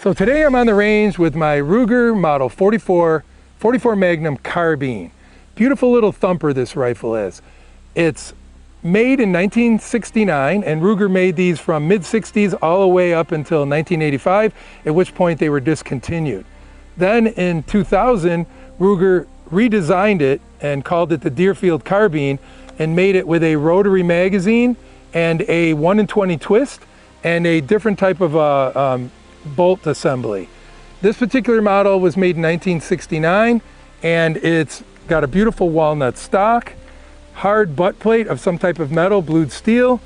So today I'm on the range with my Ruger Model 44 Magnum carbine. Beautiful little thumper this rifle is. It's made in 1969, and Ruger made these from mid-60s all the way up until 1985, at which point they were discontinued. Then in 2000, Ruger redesigned it and called it the Deerfield carbine and made it with a rotary magazine and a 1 in 20 twist and a different type of bolt assembly. This particular model was made in 1969, and it's got a beautiful walnut stock, hard butt plate of some type of metal, blued steel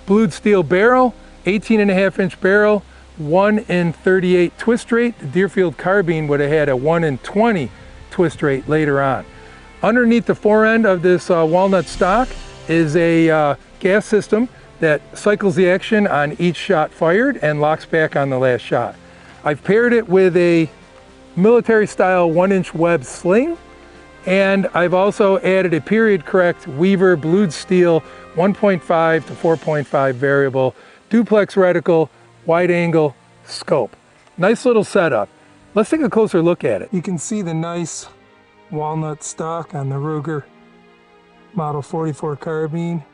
barrel, 18.5-inch barrel, 1 in 38 twist rate. The Deerfield carbine would have had a 1 in 20 twist rate later on. Underneath the fore end of this walnut stock is a gas system that cycles the action on each shot fired and locks back on the last shot. I've paired it with a military style 1-inch web sling, and I've also added a period correct Weaver blued steel 1.5 to 4.5 variable duplex reticle wide angle scope. Nice little setup. Let's take a closer look at it. You can see the nice walnut stock on the Ruger Model 44 carbine.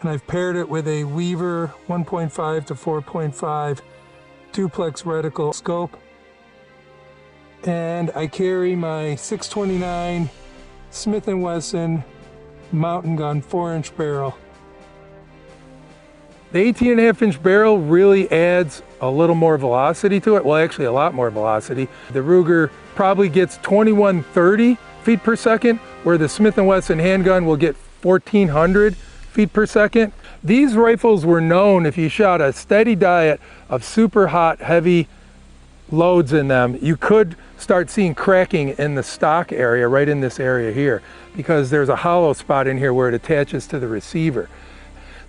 And I've paired it with a Weaver 1.5 to 4.5 duplex reticle scope. And I carry my 629 Smith & Wesson mountain gun 4-inch barrel. The 18.5-inch barrel really adds a little more velocity to it. Well, actually a lot more velocity. The Ruger probably gets 2130 feet per second, where the Smith & Wesson handgun will get 1400 feet per second. These rifles were known, if you shot a steady diet of super hot, heavy loads in them, you could start seeing cracking in the stock area, right in this area here, because there's a hollow spot in here where it attaches to the receiver.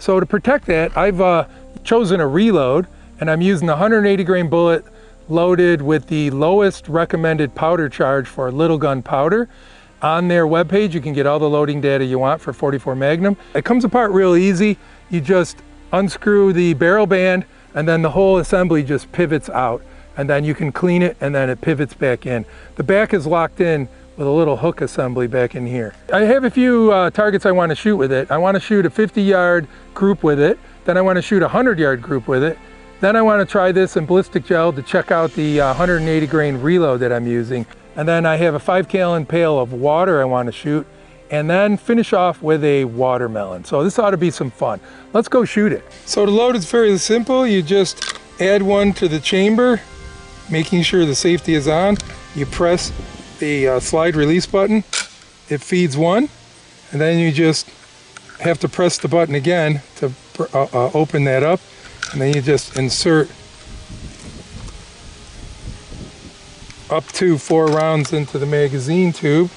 So to protect that, I've chosen a reload, and I'm using the 180 grain bullet loaded with the lowest recommended powder charge for little gun powder. On their webpage, you can get all the loading data you want for 44 Magnum. It comes apart real easy. You just unscrew the barrel band, and then the whole assembly just pivots out, and then you can clean it, and then it pivots back in. The back is locked in with a little hook assembly back in here. I have a few targets I want to shoot with it. I want to shoot a 50-yard group with it. Then I want to shoot a 100-yard group with it. Then I want to try this in Ballistic Gel to check out the 180 grain reload that I'm using. And then I have a 5-gallon pail of water I want to shoot, and then finish off with a watermelon. So this ought to be some fun. Let's go shoot it. So the load is very simple. You just add one to the chamber, making sure the safety is on. You press the slide release button. It feeds one, and then you just have to press the button again to open that up, and then you just insert up to 4 rounds into the magazine tube.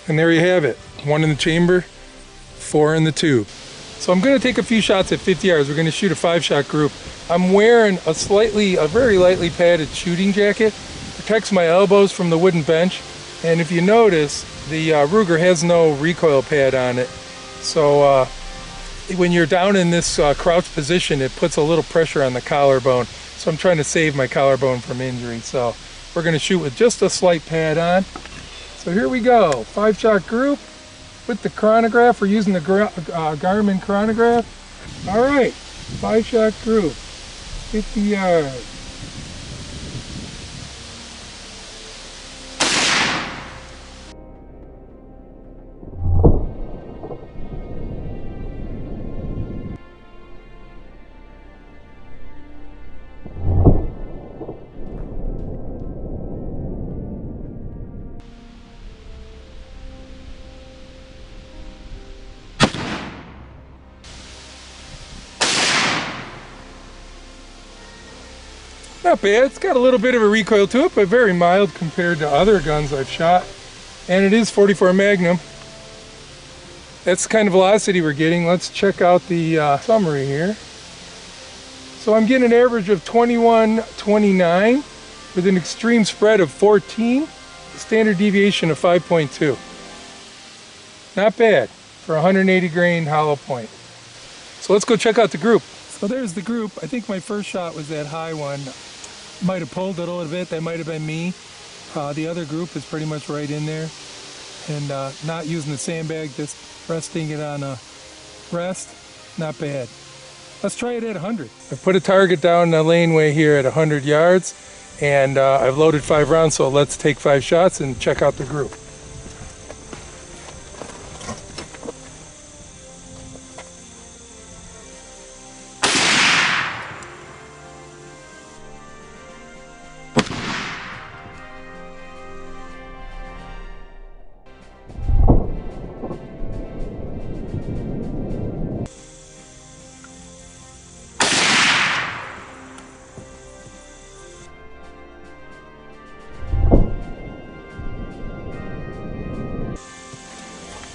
And there you have it. 1 in the chamber, 4 in the tube. So I'm going to take a few shots at 50 yards. We're going to shoot a 5-shot group. I'm wearing a very lightly padded shooting jacket. Protects my elbows from the wooden bench. And if you notice, the Ruger has no recoil pad on it. So when you're down in this crouch position, it puts a little pressure on the collarbone. So I'm trying to save my collarbone from injury. So we're going to shoot with just a slight pad on. So here we go, 5-shot group with the chronograph. We're using the Garmin chronograph. All right, 5-shot group, 50 yards. Not bad. It's got a little bit of a recoil to it, but very mild compared to other guns I've shot. And it is 44 Magnum. That's the kind of velocity we're getting. Let's check out the summary here. So I'm getting an average of 21.29 with an extreme spread of 14, a standard deviation of 5.2. Not bad for 180 grain hollow point. So let's go check out the group. So there's the group. I think my first shot was that high one. Might have pulled it a little bit. That might have been me. The other group is pretty much right in there. And not using the sandbag, just resting it on a rest. Not bad. Let's try it at 100. I put a target down the laneway here at 100 yards. And I've loaded 5 rounds, so let's take 5 shots and check out the group.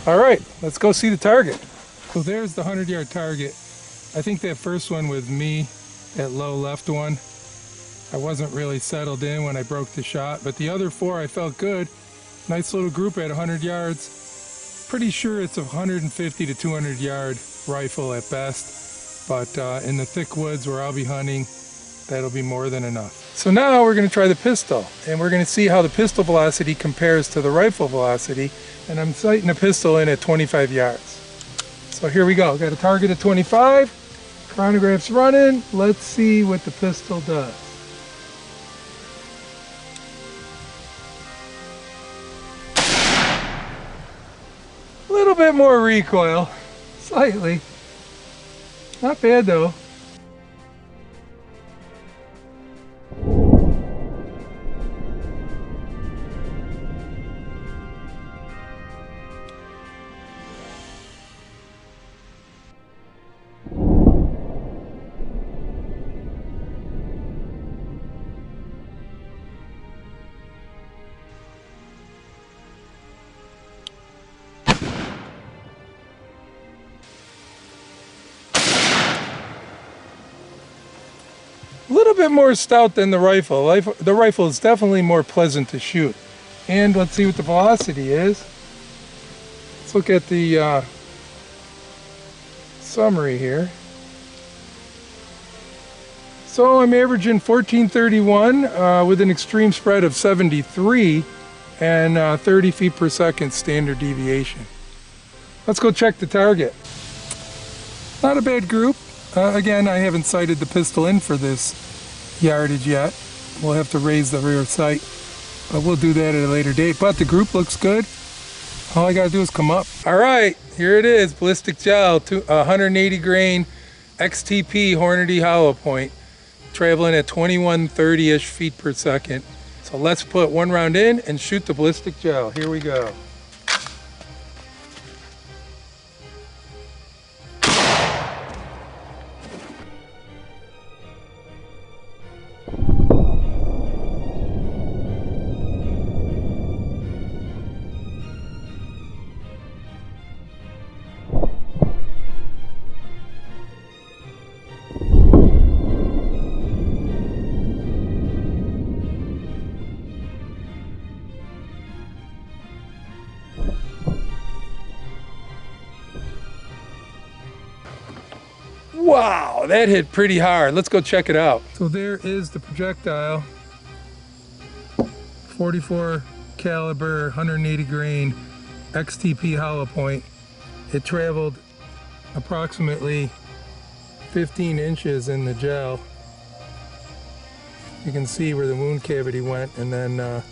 All right, let's go see the target. So there's the 100-yard target. I think that first one was me, that low left one. I wasn't really settled in when I broke the shot, but the other 4 I felt good. Nice little group at 100 yards. Pretty sure it's a 150 to 200 yard rifle at best, but in the thick woods where I'll be hunting, that'll be more than enough. So now we're gonna try the pistol, and we're gonna see how the pistol velocity compares to the rifle velocity. And I'm sighting a pistol in at 25 yards. So here we go. Got a target at 25. Chronograph's running. Let's see what the pistol does. A little bit more recoil, slightly. Not bad though. A little bit more stout than the rifle. The rifle is definitely more pleasant to shoot. And let's see what the velocity is. Let's look at the summary here. So I'm averaging 1431 with an extreme spread of 73 and 30 feet per second standard deviation. Let's go check the target. Not a bad group. Again, I haven't sighted the pistol in for this yardage yet. We'll have to raise the rear sight, but we'll do that at a later date. But the group looks good. All I gotta do is come up. All right, here it is, Ballistic Gel, 180 grain XTP Hornady hollow point, traveling at 2130-ish feet per second. So let's put 1 round in and shoot the Ballistic Gel. Here we go. Wow, that hit pretty hard. Let's go check it out. So there is the projectile. 44 caliber, 180 grain XTP hollow point. It traveled approximately 15 inches in the gel. You can see where the wound cavity went, and then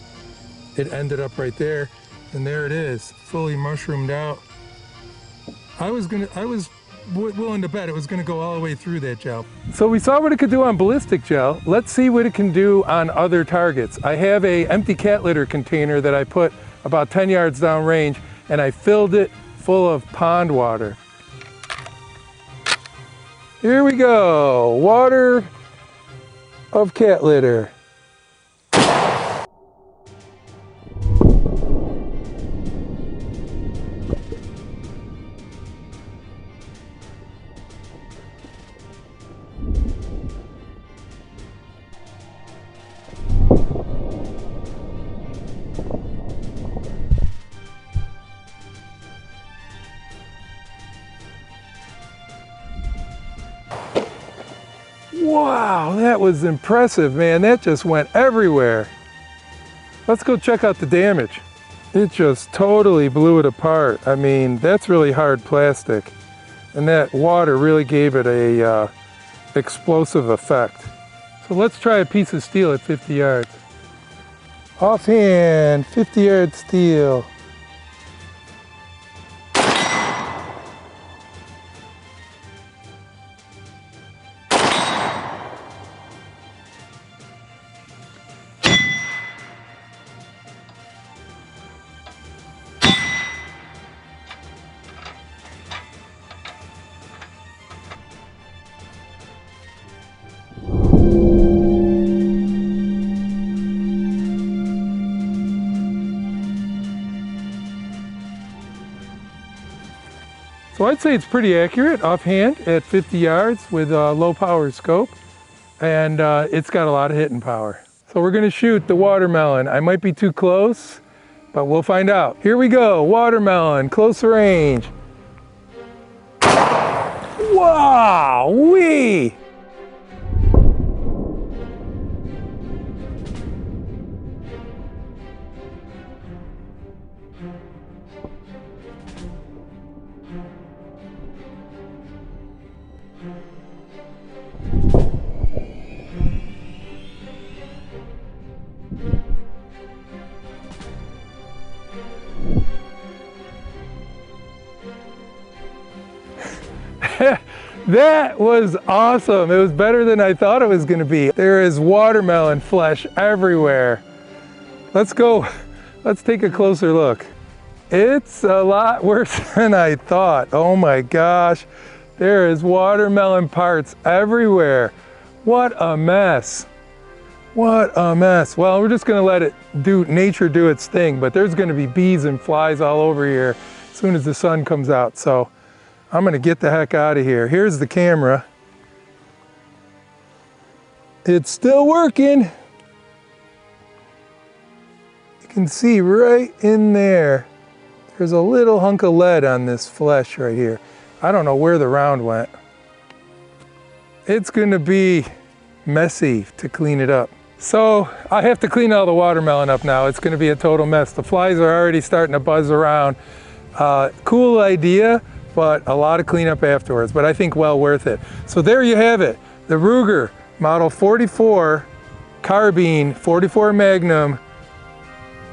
it ended up right there. And there it is, fully mushroomed out. I was willing to bet it was going to go all the way through that gel. So we saw what it could do on Ballistic Gel. Let's see what it can do on other targets. I have a empty cat litter container that I put about 10 yards down range, and I filled it full of pond water. Here we go, water of cat litter. Wow, that was impressive, man. That just went everywhere. Let's go check out the damage. It just totally blew it apart. I mean, that's really hard plastic. And that water really gave it a explosive effect. So let's try a piece of steel at 50 yards. Offhand, 50-yard steel. So I'd say it's pretty accurate offhand at 50 yards with a low power scope, and it's got a lot of hitting power. So we're gonna shoot the watermelon. I might be too close, but we'll find out. Here we go, watermelon, close range. Wow-wee! That was awesome. It was better than I thought it was going to be. There is watermelon flesh everywhere. Let's go. Let's take a closer look. It's a lot worse than I thought. Oh my gosh. There is watermelon parts everywhere. What a mess. What a mess. Well, we're just going to let it nature do its thing, but there's going to be bees and flies all over here as soon as the sun comes out. So I'm gonna get the heck out of here. Here's the camera. It's still working. You can see right in there, there's a little hunk of lead on this flesh right here. I don't know where the round went. It's gonna be messy to clean it up. So I have to clean all the watermelon up now. It's gonna be a total mess. The flies are already starting to buzz around. Cool idea, but a lot of cleanup afterwards, but I think well worth it. So there you have it, the Ruger Model 44 carbine, 44 Magnum,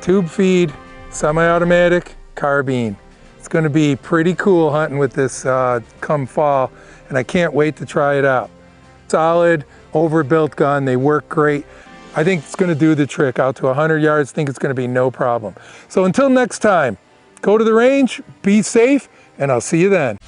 tube feed, semi-automatic carbine. It's gonna be pretty cool hunting with this come fall, and I can't wait to try it out. Solid, overbuilt gun, they work great. I think it's gonna do the trick. Out to 100 yards, think it's gonna be no problem. So until next time, go to the range, be safe, and I'll see you then.